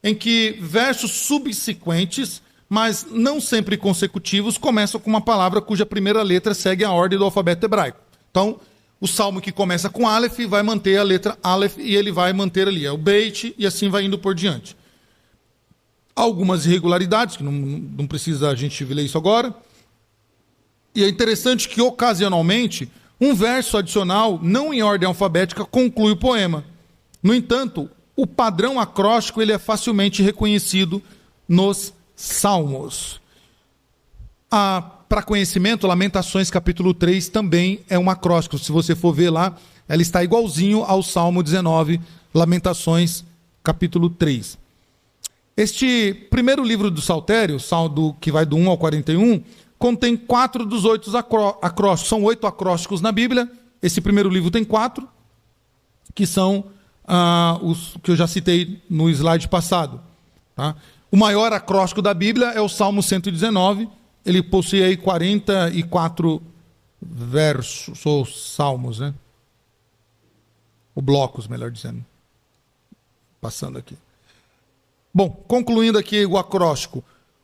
em que versos subsequentes, mas não sempre consecutivos, começam com uma palavra cuja primeira letra segue a ordem do alfabeto hebraico. Então, o salmo que começa com Aleph vai manter a letra Aleph e ele vai manter ali, é o Beit, e assim vai indo por diante. Algumas irregularidades, que não precisa a gente ler isso agora. E é interessante que, ocasionalmente, um verso adicional, não em ordem alfabética, conclui o poema. No entanto, o padrão acróstico ele é facilmente reconhecido nos Salmos. Para conhecimento, Lamentações capítulo 3 também é um acróstico. Se você for ver lá, ela está igualzinho ao Salmo 19, Lamentações capítulo 3. Este primeiro livro do Saltério, que vai do 1 ao 41, contém 4 dos 8 acrósticos. São 8 acrósticos na Bíblia. Esse primeiro livro tem 4, que são os que eu já citei no slide passado. Tá? O maior acróstico da Bíblia é o Salmo 119. Ele possui aí 44 versos, ou salmos, né? Ou blocos, melhor dizendo. Passando aqui. Bom, concluindo aqui o acróstico.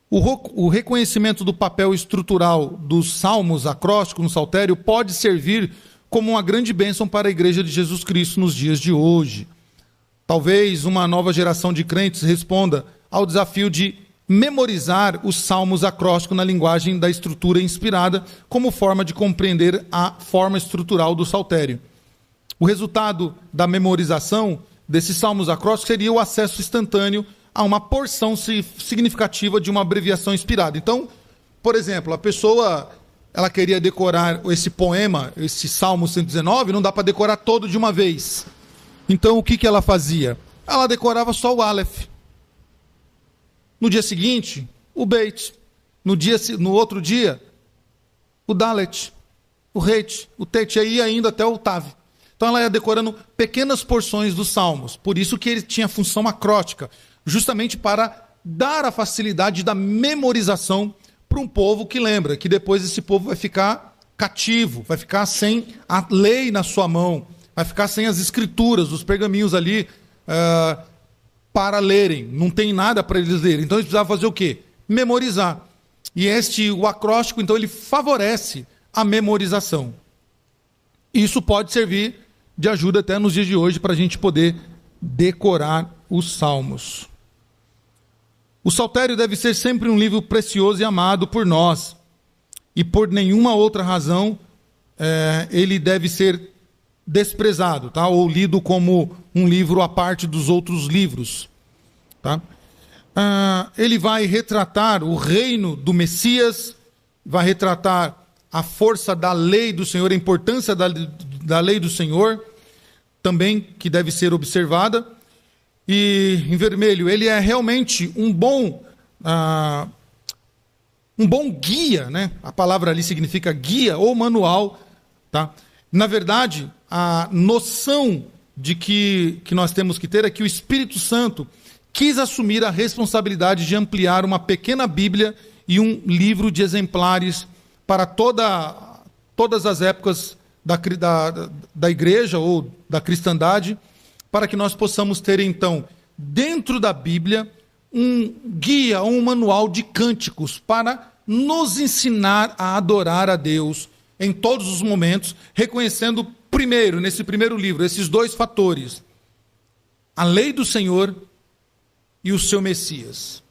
O reconhecimento do papel estrutural dos salmos acrósticos no saltério pode servir como uma grande bênção para a Igreja de Jesus Cristo nos dias de hoje. Talvez uma nova geração de crentes responda ao desafio de memorizar os salmos acrósticos na linguagem da estrutura inspirada como forma de compreender a forma estrutural do saltério. O resultado da memorização desses salmos acrósticos seria o acesso instantâneo a uma porção significativa de uma abreviação inspirada. Então, por exemplo, a pessoa ela queria decorar esse poema, esse Salmo 119, não dá para decorar todo de uma vez. Então, o que ela fazia? Ela decorava só o Aleph. No dia seguinte, o Beit. No outro dia, o Dalet, o Reit, o Tet, e aí ainda até o Tav. Então ela ia decorando pequenas porções dos salmos. Por isso que ele tinha função acróstica, justamente para dar a facilidade da memorização para um povo que lembra, que depois esse povo vai ficar cativo, vai ficar sem a lei na sua mão, vai ficar sem as escrituras, os pergaminhos ali, para lerem, não tem nada para eles lerem. Então eles precisavam fazer o quê? Memorizar. E o acróstico, então, ele favorece a memorização. Isso pode servir de ajuda até nos dias de hoje para a gente poder decorar os salmos. O Saltério deve ser sempre um livro precioso e amado por nós, e por nenhuma outra razão ele deve ser desprezado, tá? Ou lido como um livro à parte dos outros livros. Tá? Ele vai retratar o reino do Messias, vai retratar a força da lei do Senhor, a importância da lei do Senhor, também que deve ser observada. E em vermelho, ele é realmente um bom guia, né? A palavra ali significa guia ou manual, tá? Na verdade, a noção de que nós temos que ter é que o Espírito Santo quis assumir a responsabilidade de ampliar uma pequena Bíblia e um livro de exemplares para todas as épocas da igreja ou da cristandade, para que nós possamos ter, então, dentro da Bíblia, um guia, um manual de cânticos para nos ensinar a adorar a Deus em todos os momentos, reconhecendo primeiro, nesse primeiro livro, esses dois fatores: a lei do Senhor e o seu Messias.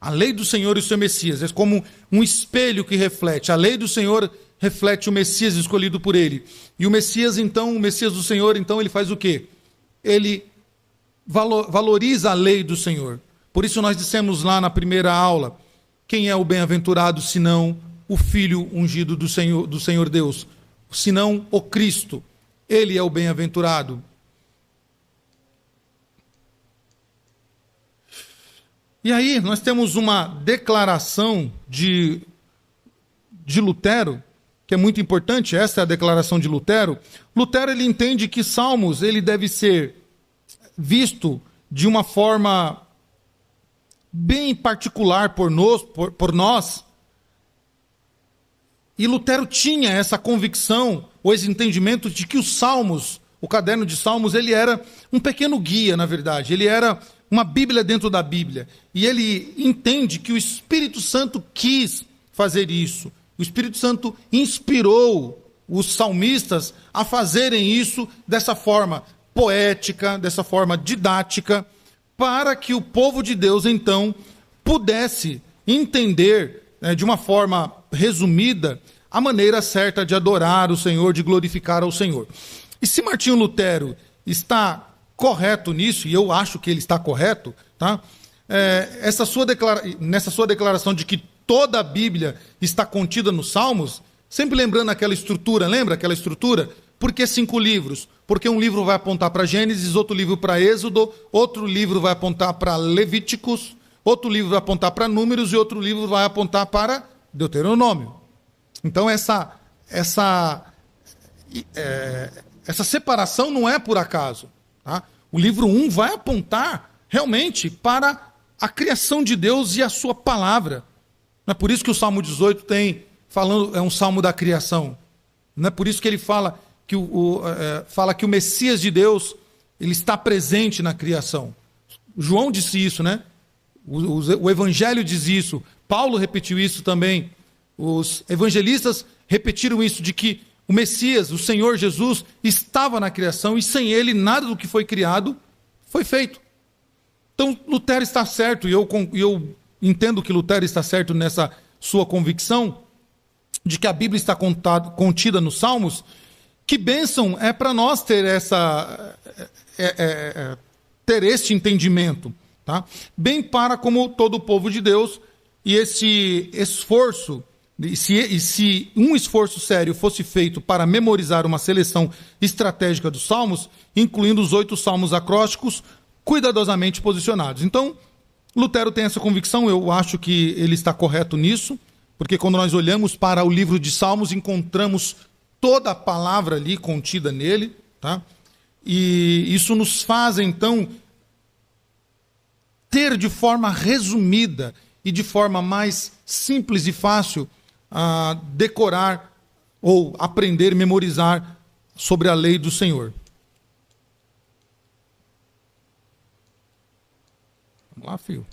A lei do Senhor e o seu Messias é como um espelho que reflete. A lei do Senhor reflete o Messias escolhido por ele. E o Messias do Senhor, então, ele faz o quê? Ele valoriza a lei do Senhor. Por isso nós dissemos lá na primeira aula: quem é o bem-aventurado senão o Filho ungido do Senhor Deus? Senão o Cristo. Ele é o bem-aventurado. E aí nós temos uma declaração de Lutero, que é muito importante. Essa é a declaração de Lutero. Lutero, ele entende que Salmos ele deve ser visto de uma forma bem particular por nós. E Lutero tinha essa convicção, ou esse entendimento de que os Salmos, o caderno de Salmos, ele era um pequeno guia, na verdade. Ele era uma Bíblia dentro da Bíblia. E ele entende que o Espírito Santo quis fazer isso. O Espírito Santo inspirou os salmistas a fazerem isso dessa forma poética, dessa forma didática, para que o povo de Deus, então, pudesse entender, de uma forma resumida, a maneira certa de adorar o Senhor, de glorificar ao Senhor. E se Martinho Lutero está correto nisso, e eu acho que ele está correto, tá? Nessa sua declaração de que toda a Bíblia está contida nos Salmos, sempre lembrando aquela estrutura, lembra aquela estrutura? Por que 5 livros? Porque um livro vai apontar para Gênesis, outro livro para Êxodo, outro livro vai apontar para Levíticos, outro livro vai apontar para Números e outro livro vai apontar para Deuteronômio. Então essa separação não é por acaso. Tá? O livro 1 vai apontar realmente para a criação de Deus e a sua palavra. Não é por isso que o Salmo 18 é um salmo da criação. Não é por isso que ele fala que o Messias de Deus ele está presente na criação. João disse isso, né? O Evangelho diz isso. Paulo repetiu isso também. Os evangelistas repetiram isso, de que o Messias, o Senhor Jesus, estava na criação e sem ele nada do que foi criado foi feito. Então Lutero está certo, e eu entendo que Lutero está certo nessa sua convicção de que a Bíblia está contida nos Salmos. Que bênção é para nós ter ter este entendimento, tá? Bem para como todo o povo de Deus, e esse esforço, e se um esforço sério fosse feito para memorizar uma seleção estratégica dos Salmos, incluindo os 8 salmos acrósticos, cuidadosamente posicionados. Então, Lutero tem essa convicção, eu acho que ele está correto nisso, porque quando nós olhamos para o livro de Salmos, encontramos toda a palavra ali contida nele, tá? E isso nos faz, então, ter de forma resumida e de forma mais simples e fácil a decorar ou aprender, memorizar sobre a lei do Senhor. Vamos lá, filho.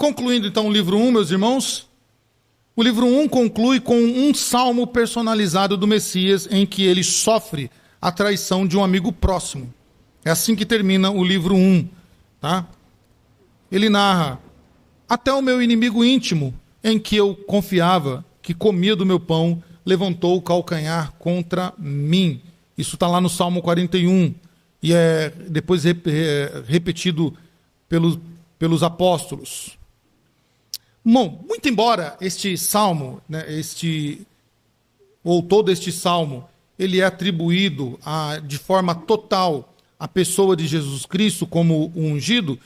Concluindo então o livro 1, meus irmãos, o livro 1 conclui com um salmo personalizado do Messias, em que ele sofre a traição de um amigo próximo. É assim que termina o livro 1. Tá? Ele narra: até o meu inimigo íntimo, em que eu confiava, que comia do meu pão, levantou o calcanhar contra mim. Isso está lá no Salmo 41. E é depois repetido pelos apóstolos. Bom, muito embora este salmo, né, todo este salmo, ele é atribuído de forma total à pessoa de Jesus Cristo como o ungido,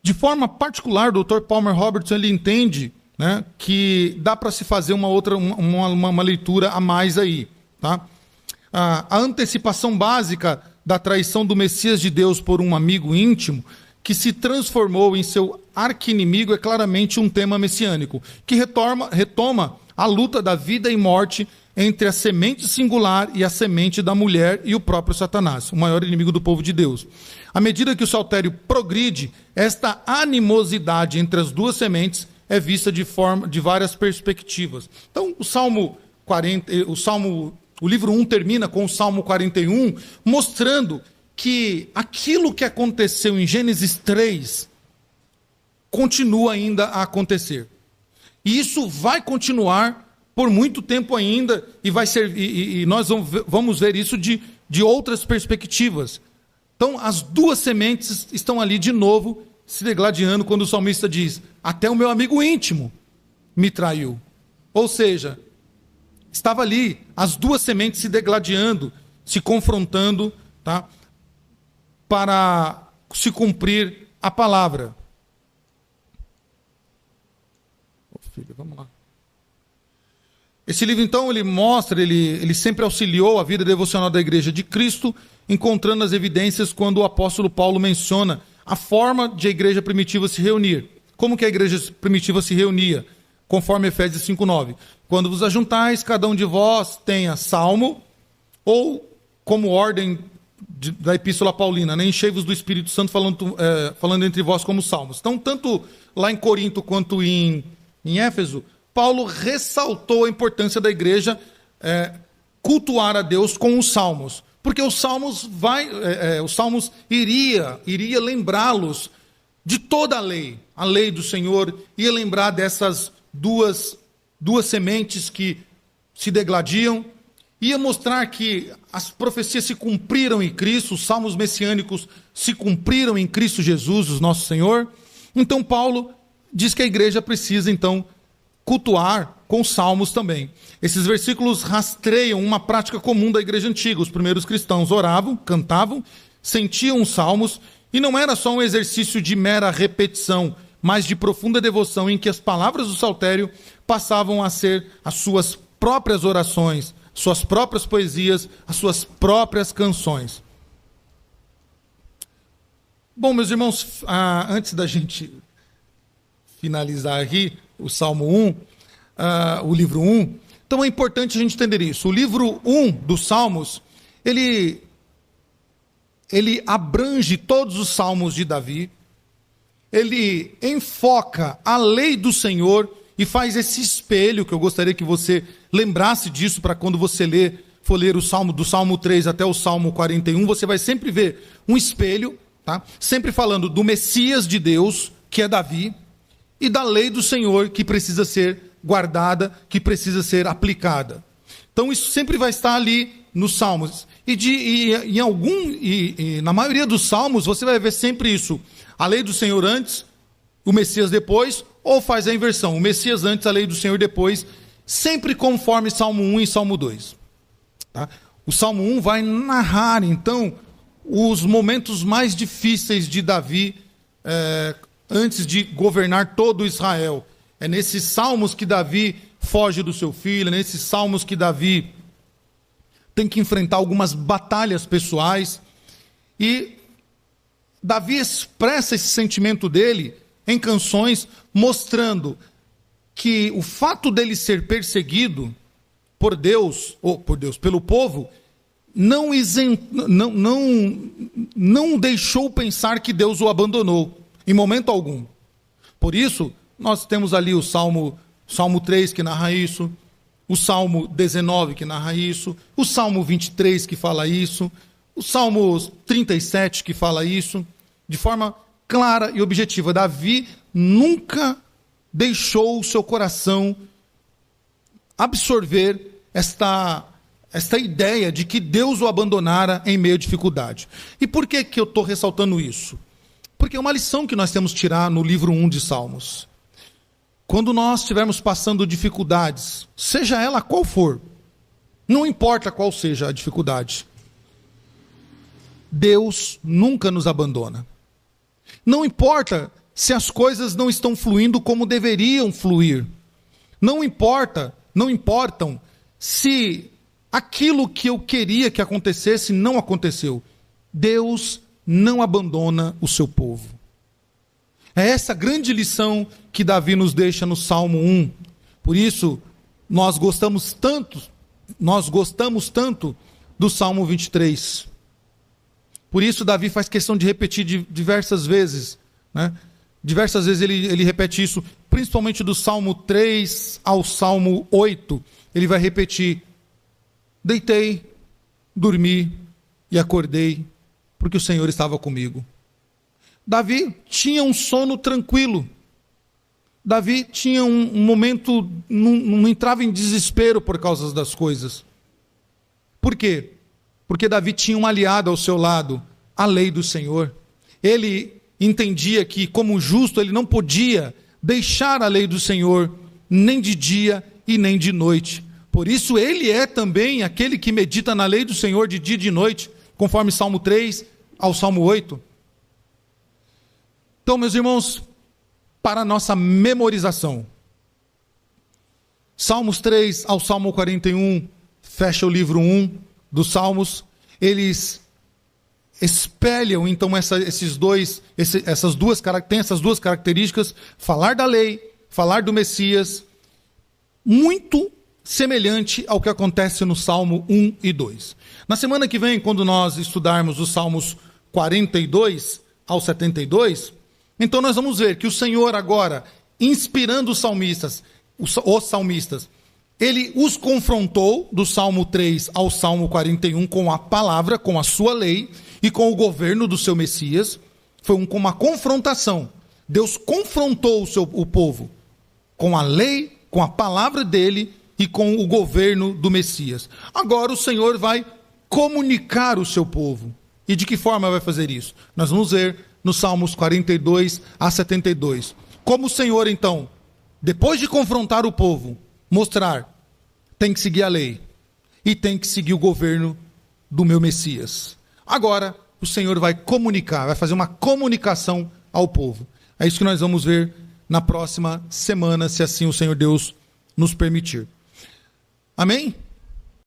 de forma particular, o Dr. Palmer Robertson ele entende, né, que dá para se fazer uma leitura a mais aí. Tá? A antecipação básica da traição do Messias de Deus por um amigo íntimo, que se transformou em seu arqui-inimigo, é claramente um tema messiânico, que retoma a luta da vida e morte entre a semente singular e a semente da mulher e o próprio Satanás, o maior inimigo do povo de Deus. À medida que o saltério progride, esta animosidade entre as duas sementes é vista de várias perspectivas. Então, o livro 1 termina com o Salmo 41, mostrando que aquilo que aconteceu em Gênesis 3 continua ainda a acontecer. E isso vai continuar por muito tempo ainda, e nós vamos ver isso de outras perspectivas. Então, as duas sementes estão ali de novo, se degladiando, quando o salmista diz: até o meu amigo íntimo me traiu. Ou seja, estava ali as duas sementes se degladiando, se confrontando, tá? Para se cumprir a palavra. Filho, vamos lá. Esse livro, então, ele mostra, ele sempre auxiliou a vida devocional da Igreja de Cristo, encontrando as evidências quando o apóstolo Paulo menciona a forma de a igreja primitiva se reunir. Como que a igreja primitiva se reunia? Conforme Efésios 5:9. Quando vos ajuntais, cada um de vós tenha salmo, ou como ordem da Epístola Paulina, né? Enchei-vos do Espírito Santo falando entre vós como salmos. Então, tanto lá em Corinto quanto em Éfeso, Paulo ressaltou a importância da igreja cultuar a Deus com os salmos, porque os salmos iria lembrá-los de toda a lei do Senhor, ia lembrar dessas duas sementes que se degladiam, ia mostrar que as profecias se cumpriram em Cristo, os salmos messiânicos se cumpriram em Cristo Jesus, o nosso Senhor. Então Paulo diz que a igreja precisa, então, cultuar com salmos também. Esses versículos rastreiam uma prática comum da igreja antiga. Os primeiros cristãos oravam, cantavam, sentiam os salmos, e não era só um exercício de mera repetição, mas de profunda devoção, em que as palavras do saltério passavam a ser as suas próprias orações, suas próprias poesias, as suas próprias canções. Bom, meus irmãos, antes da gente finalizar aqui o Salmo 1, o livro 1, então é importante a gente entender isso. O livro 1 dos Salmos, ele abrange todos os salmos de Davi, ele enfoca a lei do Senhor e faz esse espelho, que eu gostaria que você lembrasse disso, para quando você for ler o Salmo, do Salmo 3 até o Salmo 41, você vai sempre ver um espelho, tá? Sempre falando do Messias de Deus, que é Davi, e da lei do Senhor, que precisa ser guardada, que precisa ser aplicada. Então isso sempre vai estar ali nos Salmos. E na maioria dos Salmos você vai ver sempre isso. A lei do Senhor antes, o Messias depois, ou faz a inversão. O Messias antes, a lei do Senhor depois, sempre conforme Salmo 1 e Salmo 2. Tá? O Salmo 1 vai narrar, então, os momentos mais difíceis de Davi antes de governar todo Israel. É nesses salmos que Davi foge do seu filho, é nesses salmos que Davi tem que enfrentar algumas batalhas pessoais. E Davi expressa esse sentimento dele em canções, mostrando que o fato dele ser perseguido pelo povo, não deixou pensar que Deus o abandonou, em momento algum. Por isso, nós temos ali o Salmo 3 que narra isso, o Salmo 19 que narra isso, o Salmo 23 que fala isso, o Salmo 37 que fala isso, de forma clara e objetiva. Davi nunca deixou o seu coração absorver esta ideia de que Deus o abandonara em meio à dificuldade. E por que eu estou ressaltando isso? Porque é uma lição que nós temos que tirar no livro 1 de Salmos. Quando nós estivermos passando dificuldades, seja ela qual for, não importa qual seja a dificuldade, Deus nunca nos abandona. Não importa se as coisas não estão fluindo como deveriam fluir. Não importam se aquilo que eu queria que acontecesse não aconteceu. Deus não abandona o seu povo. É essa grande lição que Davi nos deixa no Salmo 1. Por isso, nós gostamos tanto do Salmo 23. Por isso, Davi faz questão de repetir diversas vezes, né? Diversas vezes ele repete isso, principalmente do Salmo 3 ao Salmo 8. Ele vai repetir: deitei, dormi e acordei, porque o Senhor estava comigo. Davi tinha um sono tranquilo. Davi tinha um momento, não entrava em desespero por causa das coisas. Por quê? Porque Davi tinha um aliado ao seu lado, a lei do Senhor. Ele entendia que, como justo, ele não podia deixar a lei do Senhor, nem de dia e nem de noite. Por isso, ele é também aquele que medita na lei do Senhor de dia e de noite, conforme Salmo 3 ao Salmo 8. Então, meus irmãos, para a nossa memorização, Salmos 3 ao Salmo 41, fecha o livro 1 dos Salmos, eles espelham então essas duas características: falar da lei, falar do Messias, muito semelhante ao que acontece no Salmo 1 e 2. Na semana que vem, quando nós estudarmos os Salmos 42 ao 72, então nós vamos ver que o Senhor agora, inspirando os salmistas, ele os confrontou do Salmo 3 ao Salmo 41 com a palavra, com a sua lei e com o governo do seu Messias. Foi uma confrontação. Deus confrontou o povo com a lei, com a palavra dele e com o governo do Messias. Agora o Senhor vai comunicar o seu povo. E de que forma vai fazer isso? Nós vamos ver nos Salmos 42 a 72. Como o Senhor, então, depois de confrontar o povo, mostrar: tem que seguir a lei e tem que seguir o governo do meu Messias. Agora, o Senhor vai comunicar, vai fazer uma comunicação ao povo. É isso que nós vamos ver na próxima semana, se assim o Senhor Deus nos permitir. Amém?